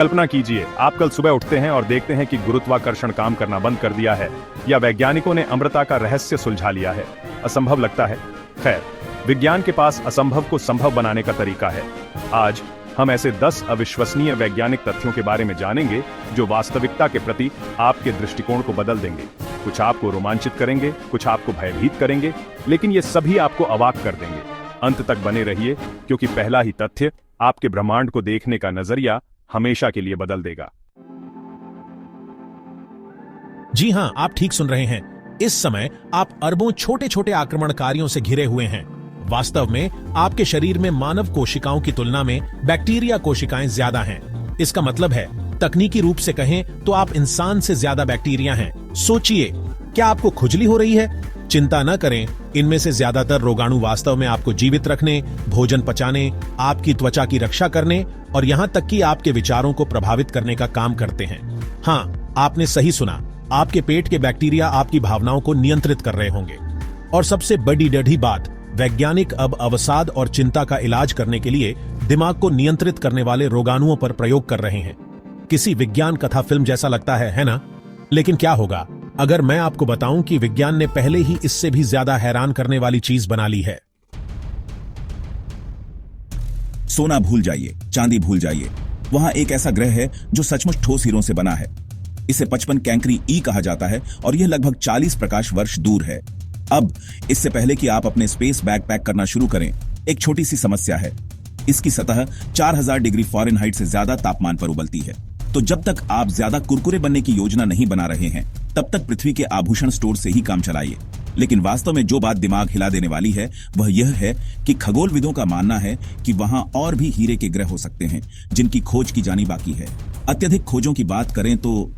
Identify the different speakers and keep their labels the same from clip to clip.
Speaker 1: कल्पना कीजिए, आप कल सुबह उठते हैं और देखते हैं कि गुरुत्वाकर्षण काम करना बंद कर दिया है, या वैज्ञानिकों ने अमृता का रहस्य सुलझा लिया है। असंभव लगता है? खैर, विज्ञान के पास असंभव को संभव बनाने का तरीका है। आज हम ऐसे 10 अविश्वसनीय वैज्ञानिक तथ्यों के बारे में जानेंगे जो वास्तविकता के प्रति आपके दृष्टिकोण को बदल देंगे। कुछ आपको रोमांचित करेंगे, कुछ आपको भयभीत करेंगे, लेकिन ये सभी आपको अवाक कर देंगे। अंत तक बने रहिए, क्योंकि पहला ही तथ्य आपके ब्रह्मांड को देखने का नजरिया हमेशा के लिए बदल देगा।
Speaker 2: जी हां, आप ठीक सुन रहे हैं। इस समय आप अरबों छोटे छोटे आक्रमणकारियों से घिरे हुए हैं। वास्तव में आपके शरीर में मानव कोशिकाओं की तुलना में बैक्टीरिया कोशिकाएं ज्यादा हैं। इसका मतलब है, तकनीकी रूप से कहें तो आप इंसान से ज्यादा बैक्टीरिया हैं। सोचिए, क्या आपको खुजली हो रही है? चिंता न करें, इनमें से ज्यादातर रोगाणु वास्तव में आपको जीवित रखने, भोजन पचाने, आपकी त्वचा की रक्षा करने और यहां तक कि आपके विचारों को प्रभावित करने का काम करते हैं। हाँ, आपने सही सुना, आपके पेट के बैक्टीरिया आपकी भावनाओं को नियंत्रित कर रहे होंगे। और सबसे बड़ी डढ़ी बात, वैज्ञानिक अब अवसाद और चिंता का इलाज करने के लिए दिमाग को नियंत्रित करने वाले रोगाणुओं पर प्रयोग कर रहे हैं। किसी विज्ञान कथा फिल्म जैसा लगता है ना? लेकिन क्या होगा अगर मैं आपको बताऊं कि विज्ञान ने पहले ही इससे भी ज्यादा हैरान करने वाली चीज बना ली है।
Speaker 3: सोना भूल जाइए, चांदी भूल जाइए, वहां एक ऐसा ग्रह है जो सचमुच ठोस हीरों से बना है। इसे 55 कैंकरी ई कहा जाता है और यह लगभग 40 प्रकाश वर्ष दूर है। अब इससे पहले कि आप अपने स्पेस बैग पैक करना शुरू करें, एक छोटी सी समस्या है। इसकी सतह 4000 डिग्री फ़ारेनहाइट से ज्यादा तापमान पर उबलती है। तो जब तक आप ज्यादा कुरकुरे बनने की योजना नहीं बना रहे हैं, तब तक पृथ्वी के आभूषण स्टोर से ही काम चलाइए। लेकिन वास्तव में जो बात दिमाग हिला देने वाली है वह यह है कि खगोलविदों का मानना है कि वहां और भी हीरे के ग्रह हो सकते हैं जिनकी खोज की जानी बाकी है। अत्यधिक खोजों की बात करें तो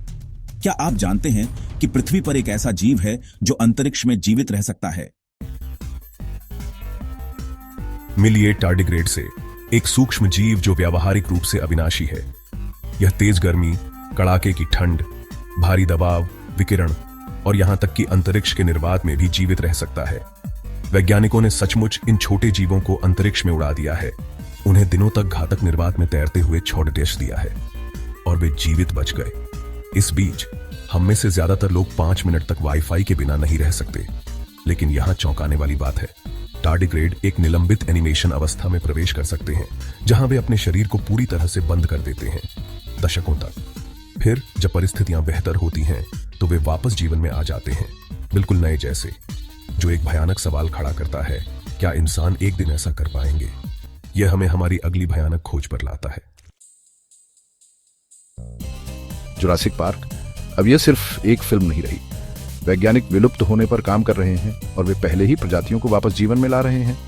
Speaker 3: क्या आप जानते हैं कि पृथ्वी पर एक ऐसा जीव है जो अंतरिक्ष में जीवित रह सकता है?
Speaker 4: मिलिए टार्डिग्रेड से, एक सूक्ष्म जीव जो व्यावहारिक रूप से अविनाशी है। यह तेज गर्मी, कड़ाके की ठंड, भारी दबाव, विकिरण और यहां तक कि अंतरिक्ष के निर्वात में भी जीवित रह सकता है। वैज्ञानिकों ने सचमुच इन छोटे जीवों को अंतरिक्ष में उड़ा दिया है। उन्हें दिनों तक घातक निर्वात में तैरते हुए छोड़ दिया है और वे जीवित बच गए। इस बीच हम में से ज्यादातर लोग 5 मिनट तक वाईफाई के बिना नहीं रह सकते। लेकिन यहां चौंकाने वाली बात है, टार्डिग्रेड एक निलंबित एनिमेशन अवस्था में प्रवेश कर सकते हैं, जहां वे अपने शरीर को पूरी तरह से बंद कर देते हैं, दशकों तक। फिर जब परिस्थितियां बेहतर होती हैं तो वे वापस जीवन में आ जाते हैं, बिल्कुल नए जैसे। जो एक भयानक सवाल खड़ा करता है, क्या इंसान एक दिन ऐसा कर पाएंगे? यह हमें हमारी अगली भयानक खोज पर लाता है।
Speaker 5: जुरासिक पार्क अब यह सिर्फ एक फिल्म नहीं रही। वैज्ञानिक विलुप्त होने पर काम कर रहे हैं और वे पहले ही प्रजातियों को वापस जीवन में ला रहे हैं।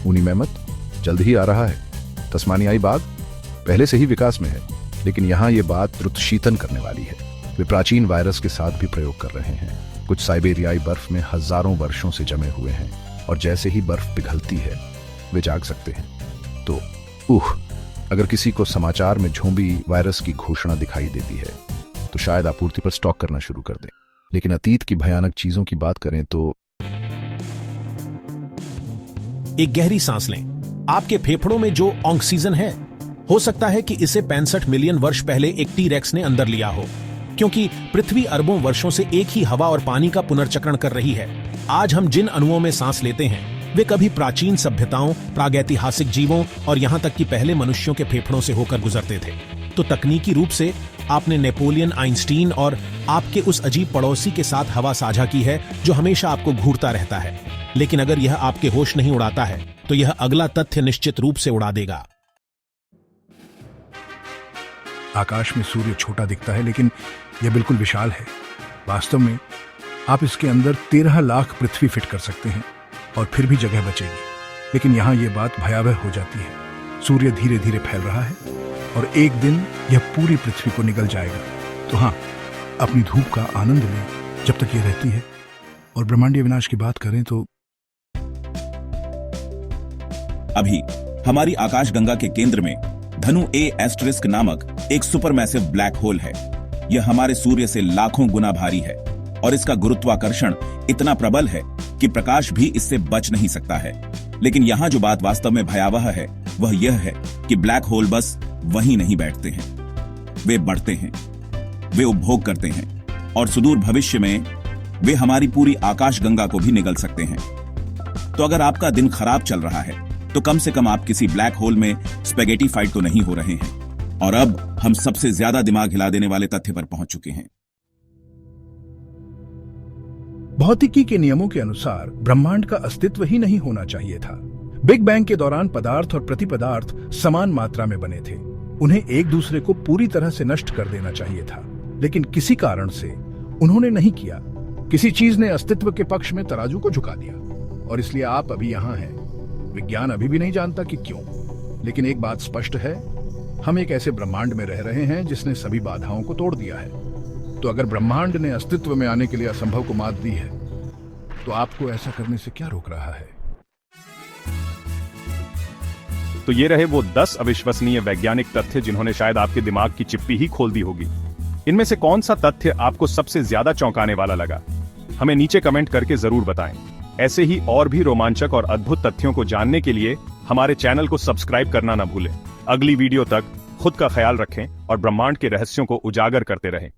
Speaker 5: ऊनी मेमथ जल्द ही आ रहा है। तस्मानियाई बाघ पहले से ही विकास में है, लेकिन यहाँ ये बात द्रुतशीतन करने वाली है। वे प्राचीन वायरस के साथ भी प्रयोग कर रहे हैं। कुछ साइबेरियाई बर्फ में हजारों वर्षों से जमे हुए हैं और जैसे ही बर्फ पिघलती है वे जाग सकते हैं। तो अगर किसी को समाचार में झोंबी वायरस की घोषणा दिखाई देती है तो शायद आपूर्ति पर स्टॉक करना शुरू कर दें। लेकिन अतीत की भयानक चीजों की बात करें तो
Speaker 2: एक गहरी सांस लें। आपके फेफड़ों में जो ऑक्सीजन है, हो सकता है कि इसे 65 मिलियन वर्ष पहले एक टी-रेक्स ने अंदर लिया हो, क्योंकि पृथ्वी अरबों वर्षों से एक ही हवा और पानी का पुनर्चक्रण कर रही है। आज हम जिन अणुओं में सांस लेते हैं वे कभी प्राचीन सभ्यताओं, प्रागैतिहासिक जीवों और यहां तक कि पहले मनुष्यों के फेफड़ों से होकर गुजरते थे। तो तकनीकी रूप से आपने नेपोलियन, आइंस्टीन और आपके उस अजीब पड़ोसी के साथ हवा साझा की है जो हमेशा आपको घूरता रहता है। लेकिन अगर यह आपके होश नहीं उड़ाता है तो यह अगला तथ्य निश्चित रूप से उड़ा देगा।
Speaker 6: आकाश में सूर्य छोटा दिखता है, लेकिन यह बिल्कुल विशाल है। वास्तव में आप इसके अंदर 13 लाख पृथ्वी फिट कर सकते हैं और फिर भी जगह बचेगी। लेकिन यहाँ यह बात भयावह हो जाती है। सूर्य धीरे धीरे फैल रहा है और एक दिन यह पूरी पृथ्वी को निगल जाएगा। तो हाँ, अपनी धूप का आनंद लें जब तक यह रहती है। और ब्रह्मांडीय विनाश की बात करें तो
Speaker 3: अभी हमारी आकाशगंगा के केंद्र में धनु A* नामक एक सुपरमैसिव ब्लैक होल है। यह हमारे सूर्य से लाखों गुना भारी है और इसका गुरुत्वाकर्षण इतना प्रबल है कि प्रकाश भी इससे बच नहीं सकता है। लेकिन यहाँ जो बात वास्तव में भयावह है वह यह है कि ब्लैक होल बस वहीं नहीं बैठते हैं। वे बढ़ते हैं, वे उपभोग करते हैं और सुदूर भविष्य में वे हमारी पूरी आकाशगंगा को भी निगल सकते हैं। तो अगर आपका दिन खराब चल रहा है तो कम से कम आप किसी ब्लैक होल में स्पेगेटी फाइट तो नहीं हो रहे हैं। और अब हम सबसे ज्यादा दिमाग हिला देने वाले तथ्य पर पहुंच चुके हैं।
Speaker 6: भौतिकी के नियमों के अनुसार ब्रह्मांड का अस्तित्व ही नहीं होना चाहिए था। बिग बैंग के दौरान पदार्थ और प्रतिपदार्थ समान मात्रा में बने थे। उन्हें एक दूसरे को पूरी तरह से नष्ट कर देना चाहिए था, लेकिन किसी कारण से उन्होंने नहीं किया। किसी चीज ने अस्तित्व के पक्ष में तराजू को झुका दिया और इसलिए आप अभी यहां हैं। विज्ञान अभी भी नहीं जानता कि क्यों, लेकिन एक बात स्पष्ट है, हम एक ऐसे ब्रह्मांड में रह रहे हैं जिसने सभी बाधाओं को तोड़ दिया है। तो अगर ब्रह्मांड ने अस्तित्व में आने के लिए असंभव को मात दी है, तो आपको ऐसा करने से क्या रोक रहा है?
Speaker 1: तो ये रहे वो 10 अविश्वसनीय वैज्ञानिक तथ्य जिन्होंने शायद आपके दिमाग की चिप्पी ही खोल दी होगी। इनमें से कौन सा तथ्य आपको सबसे ज्यादा चौंकाने वाला लगा? हमें नीचे कमेंट करके जरूर बताएं। ऐसे ही और भी रोमांचक और अद्भुत तथ्यों को जानने के लिए हमारे चैनल को सब्सक्राइब करना ना भूलें। अगली वीडियो तक खुद का ख्याल रखें और ब्रह्मांड के रहस्यों को उजागर करते रहें।